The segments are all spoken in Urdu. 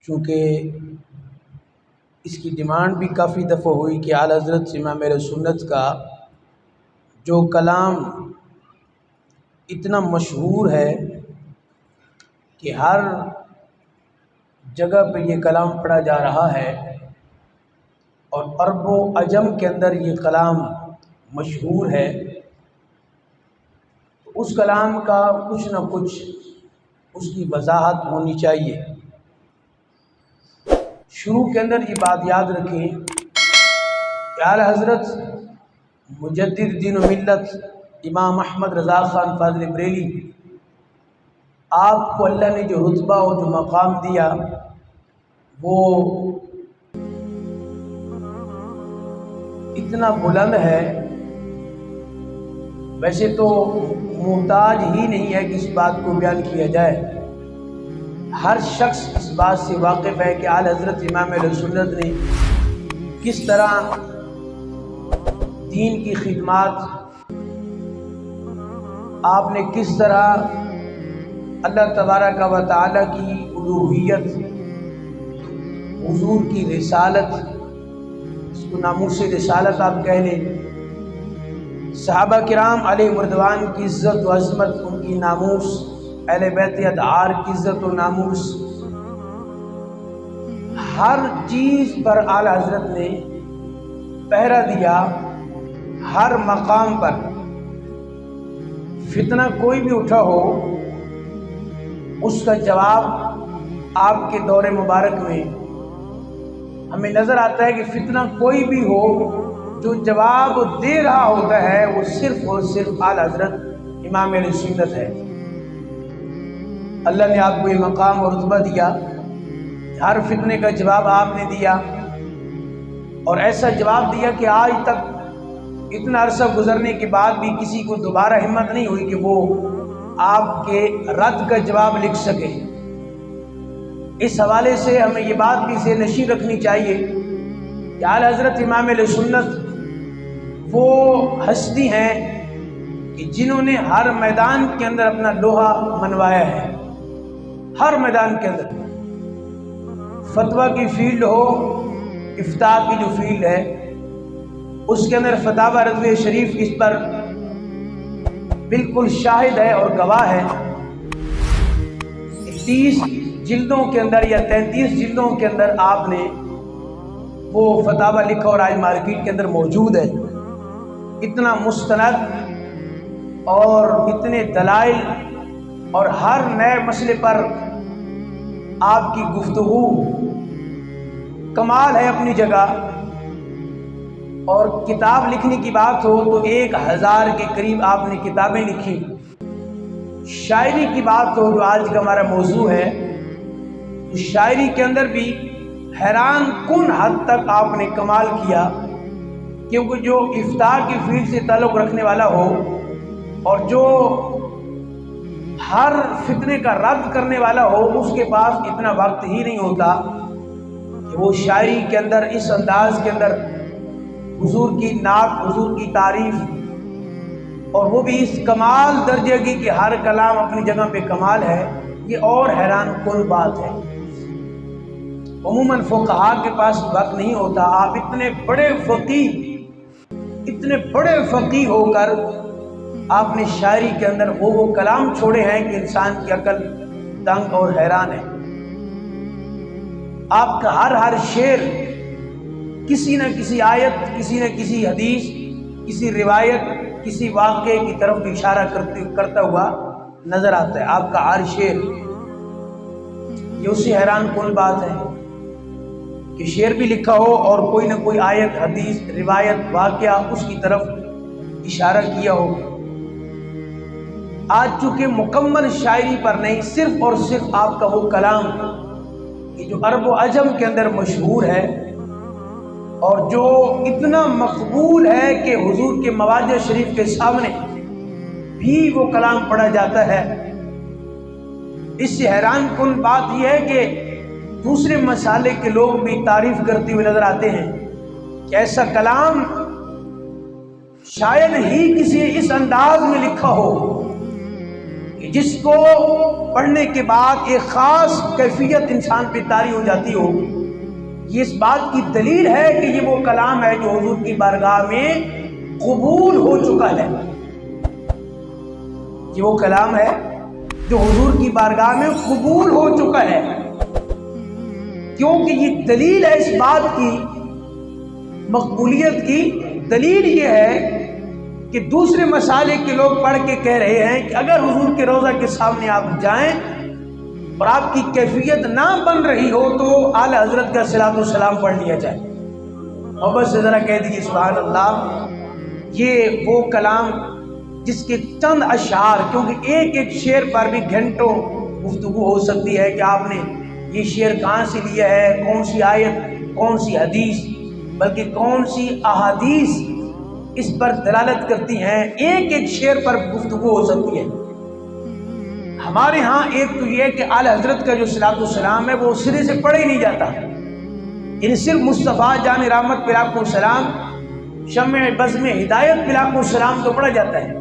چونکہ اس کی ڈیمانڈ بھی کافی دفعہ ہوئی کہ اعلیٰ حضرت امام اہل سنت کا جو کلام اتنا مشہور ہے کہ ہر جگہ پہ یہ کلام پڑھا جا رہا ہے اور عرب و عجم کے اندر یہ کلام مشہور ہے، تو اس کلام کا کچھ نہ کچھ اس کی وضاحت ہونی چاہیے۔ شروع کے اندر یہ بات یاد رکھیں کہ اعلیٰ حضرت مجدد دین و ملت امام احمد رضا خان فاضل بریلی، آپ کو اللہ نے جو رتبہ اور جو مقام دیا وہ اتنا بلند ہے، ویسے تو محتاج ہی نہیں ہے کہ اس بات کو بیان کیا جائے، ہر شخص اس بات سے واقف ہے کہ اعلیٰ حضرت امام اہل سنت نے کس طرح دین کی خدمات، آپ نے کس طرح اللہ تبارک و تعالیٰ کی الوہیت، حضور کی رسالت، اس کو ناموس رسالت آپ کہہ لیں، صحابہ کرام علیہ رضوان کی عزت و عظمت، ان کی ناموس، اہل بیت اطہار کی عزت و ناموس، ہر چیز پر اعلیٰ حضرت نے پہرا دیا۔ ہر مقام پر فتنہ کوئی بھی اٹھا ہو، اس کا جواب آپ کے دور مبارک میں ہمیں نظر آتا ہے کہ فتنہ کوئی بھی ہو، جو جواب دے رہا ہوتا ہے وہ صرف اور صرف اعلیٰ حضرت امام اہل سنت ہے۔ اللہ نے آپ کو یہ مقام اور رتبہ دیا، ہر فتنے کا جواب آپ نے دیا، اور ایسا جواب دیا کہ آج تک اتنا عرصہ گزرنے کے بعد بھی کسی کو دوبارہ ہمت نہیں ہوئی کہ وہ آپ کے رد کا جواب لکھ سکے۔ اس حوالے سے ہمیں یہ بات بھی ذہن نشین رکھنی چاہیے کہ اعلیٰ حضرت امام اہل سنت وہ ہستی ہیں کہ جنہوں نے ہر میدان کے اندر اپنا لوہا منوایا ہے، ہر میدان کے اندر، فتویٰ کی فیلڈ ہو، افتاء کی جو فیلڈ ہے، اس کے اندر فتاوی رضویہ شریف اس پر بالکل شاہد ہے اور گواہ ہے۔ 30 جلدوں کے اندر یا 33 جلدوں کے اندر آپ نے وہ فتاوی لکھا اور آج مارکیٹ کے اندر موجود ہے۔ اتنا مستند اور اتنے دلائل اور ہر نئے مسئلے پر آپ کی گفتگو کمال ہے اپنی جگہ، اور کتاب لکھنے کی بات ہو تو 1000 کے قریب آپ نے کتابیں لکھی۔ شاعری کی بات ہو جو آج کا ہمارا موضوع ہے، تو شاعری کے اندر بھی حیران کن حد تک آپ نے کمال کیا، کیونکہ جو افتاء کی فیلڈ سے تعلق رکھنے والا ہو اور جو ہر فتنے کا رد کرنے والا ہو، اس کے پاس اتنا وقت ہی نہیں ہوتا کہ وہ شاعری کے اندر اس انداز کے اندر حضور کی نعت، حضور کی تعریف، اور وہ بھی اس کمال درجے کی کہ ہر کلام اپنی جگہ پہ کمال ہے، یہ اور حیران کن بات ہے۔ عموماً فقہاء کے پاس وقت نہیں ہوتا، آپ اتنے بڑے فقیہ ہو کر آپ نے شاعری کے اندر وہ کلام چھوڑے ہیں کہ انسان کی عقل دنگ اور حیران ہے۔ آپ کا ہر شعر کسی نہ کسی آیت، کسی نہ کسی حدیث، کسی روایت، کسی واقعے کی طرف اشارہ کرتا ہوا نظر آتا ہے۔ آپ کا ہر شعر، یہ اسی حیران کن بات ہے کہ شعر بھی لکھا ہو اور کوئی نہ کوئی آیت، حدیث، روایت، واقعہ اس کی طرف اشارہ کیا ہو۔ آج چونکہ مکمل شاعری پر نہیں، صرف اور صرف آپ کا وہ کلام کہ جو عرب و عجم کے اندر مشہور ہے اور جو اتنا مقبول ہے کہ حضور کے مواضع شریف کے سامنے بھی وہ کلام پڑھا جاتا ہے، اس سے حیران کن بات یہ ہے کہ دوسرے مسالے کے لوگ بھی تعریف کرتے ہوئے نظر آتے ہیں کہ ایسا کلام شاید ہی کسی اس انداز میں لکھا ہو کہ جس کو پڑھنے کے بعد ایک خاص کیفیت انسان پہ طاری ہو جاتی ہو، یہ اس بات کی دلیل ہے کہ یہ وہ کلام ہے جو حضور کی بارگاہ میں قبول ہو چکا ہے۔ یہ وہ کلام ہے جو حضور کی بارگاہ میں قبول ہو چکا ہے، کیونکہ یہ دلیل ہے اس بات کی، مقبولیت کی دلیل یہ ہے کہ دوسرے مسالک کے لوگ پڑھ کے کہہ رہے ہیں کہ اگر حضور کے روضہ کے سامنے آپ جائیں اور آپ کی کیفیت نہ بن رہی ہو تو اعلی حضرت کا صلاۃ والسلام پڑھ لیا جائے۔ محبت سے ذرا کہہ دیجیے سبحان اللہ۔ یہ وہ کلام جس کے چند اشعار، کیونکہ ایک ایک شعر پر بھی گھنٹوں گفتگو ہو سکتی ہے کہ آپ نے یہ شعر کہاں سے لیا ہے، کون سی آیت، کون سی حدیث، بلکہ کون سی احادیث اس پر دلالت کرتی ہیں، ایک ایک شعر پر گفتگو ہو سکتی ہے۔ ہمارے ہاں ایک تو یہ کہ اعلی حضرت کا جو صلاۃ والسلام ہے وہ سرے سے پڑھا ہی نہیں جاتا، یعنی صرف مصطفیٰ جان رحمت پہ لاکھوں السلام، شمع بزم ہدایت پہ لاکھوں السلام تو پڑھا جاتا ہے،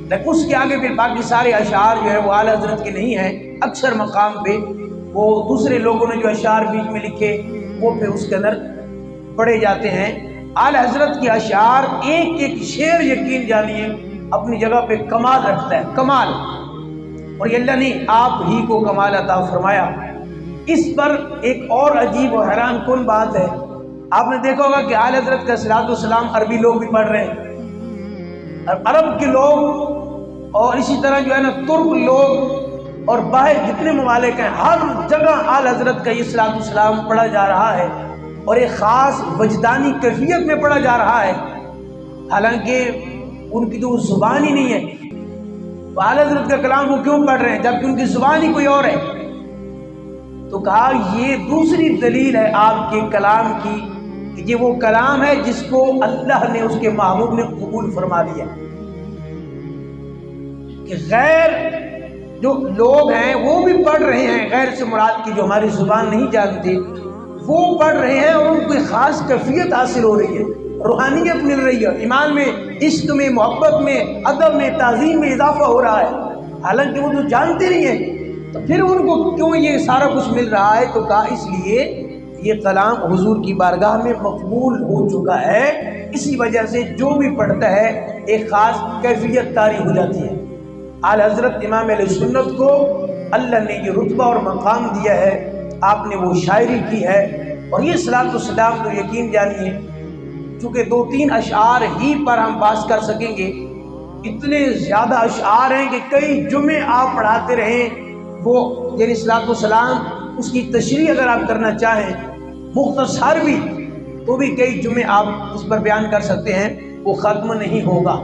لیکن اس کے آگے پھر باقی سارے اشعار جو ہے وہ اعلی حضرت کے نہیں ہیں۔ اکثر مقام پہ وہ دوسرے لوگوں نے جو اشعار بیچ میں لکھے وہ پھر اس کے اندر پڑھے جاتے ہیں۔ اعلی حضرت کے اشعار ایک ایک شعر یقین جانیے اپنی جگہ پہ کمال رکھتا ہے، کمال، اور یہ اللہ نے آپ ہی کو کمال عطا فرمایا۔ اس پر ایک اور عجیب و حیران کن بات ہے، آپ نے دیکھا ہوگا کہ اعلی حضرت کا صلاۃ والسلام عربی لوگ بھی پڑھ رہے ہیں، عرب کے لوگ اور اسی طرح جو ہے نا ترک لوگ اور باہر جتنے ممالک ہیں ہر جگہ اعلی حضرت کا یہ صلاۃ والسلام پڑھا جا رہا ہے اور ایک خاص وجدانی کیفیت میں پڑھا جا رہا ہے، حالانکہ ان کی تو زبان ہی نہیں ہے۔ تو اعلی حضرت کا کلام وہ کیوں پڑھ رہے ہیں جبکہ ان کی زبان ہی کوئی اور ہے؟ تو کہا یہ دوسری دلیل ہے آپ کے کلام کی کہ یہ وہ کلام ہے جس کو اللہ نے اس کے محبوب نے قبول فرما لیا، کہ غیر جو لوگ ہیں وہ بھی پڑھ رہے ہیں، غیر سے مراد کی جو ہماری زبان نہیں جانتے وہ پڑھ رہے ہیں اور ان کو خاص کیفیت حاصل ہو رہی ہے، روحانیت مل رہی ہے، ایمان میں، عشق میں، محبت میں، ادب میں، تعظیم میں اضافہ ہو رہا ہے، حالانکہ وہ جو جانتے نہیں ہیں تو پھر ان کو کیوں یہ سارا کچھ مل رہا ہے؟ تو کہا اس لیے یہ کلام حضور کی بارگاہ میں مقبول ہو چکا ہے، اسی وجہ سے جو بھی پڑھتا ہے ایک خاص کیفیت طاری ہو جاتی ہے۔ اعلی حضرت امام اہل سنت کو اللہ نے یہ رتبہ اور مقام دیا ہے، آپ نے وہ شاعری کی ہے، اور یہ صلاۃ والسلام تو یقین جانیے چونکہ 2-3 اشعار ہی پر ہم باس کر سکیں گے، اتنے زیادہ اشعار ہیں کہ کئی جمعے آپ پڑھاتے رہیں، وہ یعنی صلاۃ والسلام اس کی تشریح اگر آپ کرنا چاہیں مختصر بھی تو بھی کئی جمعے آپ اس پر بیان کر سکتے ہیں، وہ ختم نہیں ہوگا۔